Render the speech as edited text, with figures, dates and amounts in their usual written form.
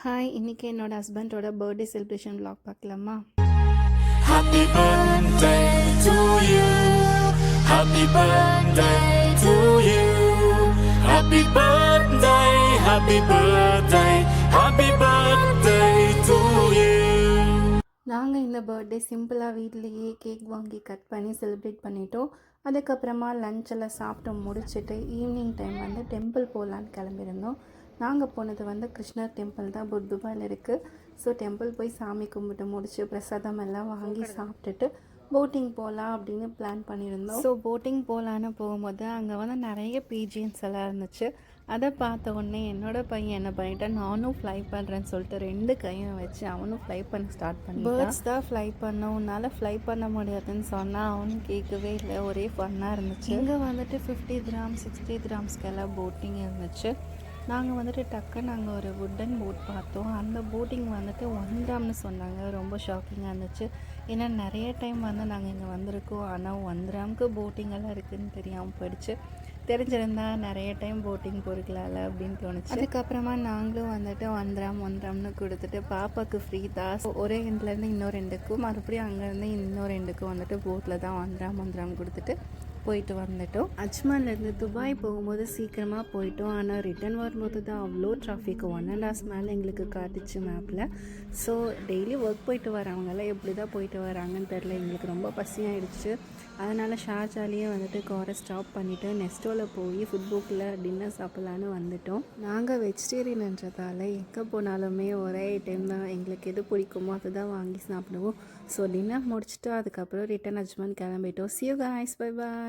Hi, இன்னைக்கு என்னோட ஹஸ்பண்டோட பர்த்டே செலிப்ரேஷன் vlog பார்க்கலாமா? Happy birthday to you. Happy birthday to you. Happy birthday, happy birthday, happy birthday to you. நாங்கள் இந்த birthday சிம்பிளாக வீட்லேயே கேக் வாங்கி கட் பண்ணி செலிப்ரேட் பண்ணிட்டோம். அதுக்கப்புறமா லஞ்ச் எல்லாம் சாப்பிட்டு முடிச்சுட்டு ஈவினிங் டைம் வந்து டெம்பிள் போகலான்னு கிளம்பியிருந்தோம். நாங்கள் போனது வந்து கிருஷ்ணர் டெம்பிள் தான் துபாயில் இருக்குது. ஸோ டெம்பிள் போய் சாமி கும்பிட்டு முடிச்சு பிரசாதம் எல்லாம் வாங்கி சாப்பிட்டுட்டு போட்டிங் போகலாம் அப்படின்னு பிளான் பண்ணியிருந்தோம். ஸோ போட்டிங் போகலான்னு போகும்போது அங்கே வந்து நிறைய பிஜிஎன்ஸ் எல்லாம் இருந்துச்சு. அதை பார்த்த உடனே என்னோட பையன் என்ன பண்ணிட்டான், நானும் ஃப்ளை பண்ணுறேன்னு சொல்லிட்டு 2 கையும் வச்சு அவனும் ஃப்ளை பண்ண ஸ்டார்ட் பண்ணி பேர்ட்ஸ் தான் ஃப்ளை பண்ண, உன்னால் ஃப்ளை பண்ண முடியாதுன்னு சொன்னால் அவனும் கேட்கவே இல்லை. ஒரே ஃபன்னாக இருந்துச்சு. இங்கே வந்துட்டு 50 கிராம் 60 கிராம்ஸ்க்கெல்லாம் போட்டிங் இருந்துச்சு. நாங்கள் வந்துட்டு நாங்கள் ஒரு வுட்டன் போட் பார்த்தோம். அந்த போட்டிங் வந்துட்டு 1 கிராம்னு சொன்னாங்க. ரொம்ப ஷாக்கிங்காக இருந்துச்சு. ஏன்னா நிறைய டைம் வந்து நாங்கள் இங்கே வந்திருக்கோம், ஆனால் 1 கிராமுக்கு போட்டிங் எல்லாம் இருக்குதுன்னு தெரியாமல் போயிடுச்சு. தெரிஞ்சிருந்தா நிறைய டைம் போட்டிங் போயிருக்கலாம்ல அப்படின்னு தோணுச்சு. அதுக்கப்புறமா நாங்களும் வந்துட்டு 1 கிராம்னு கொடுத்துட்டு பாப்பாவுக்கு ஃப்ரீ தான். ஒரே எண்ட்லேருந்து இன்னொரு எண்டுக்கும் மறுபடியும் அங்கேருந்து இன்னொரு எண்டுக்கும் வந்துட்டு போட்டில் தான் 1 கிராம் கொடுத்துட்டு போயிட்டு வந்துட்டோம். அஜ்மான்லேருந்து துபாய் போகும்போது சீக்கிரமாக போயிட்டோம். ஆனால் ரிட்டர்ன் வரும்போது தான் அவ்வளோ டிராஃபிக் 1.5 hours மேலே எங்களுக்கு காட்டுச்சு மேப்பில். ஸோ டெய்லி ஒர்க் போயிட்டு வரவங்கெல்லாம் எப்படி தான் போயிட்டு வராங்கன்னு தெரில. எங்களுக்கு ரொம்ப பசியாகிடுச்சு. அதனால் ஷார்ஜாலேயே வந்துட்டு காரை ஸ்டாப் பண்ணிவிட்டு நெஸ்டோவில் போய் ஃபுட் புக்கில் டின்னர் சாப்பிட்லான்னு வந்துட்டோம். நாங்கள் வெஜிடேரியன்ன்றதால எங்கே போனாலுமே ஒரே ஐட்டம் தான், எங்களுக்கு எது பிடிக்குமோ அதை தான் வாங்கி சாப்பிடுவோம். ஸோ டின்னர் முடிச்சுட்டு அதுக்கப்புறம் ரிட்டர்ன் அஜ்மான் கிளம்பிட்டோம். See you guys, bye bye.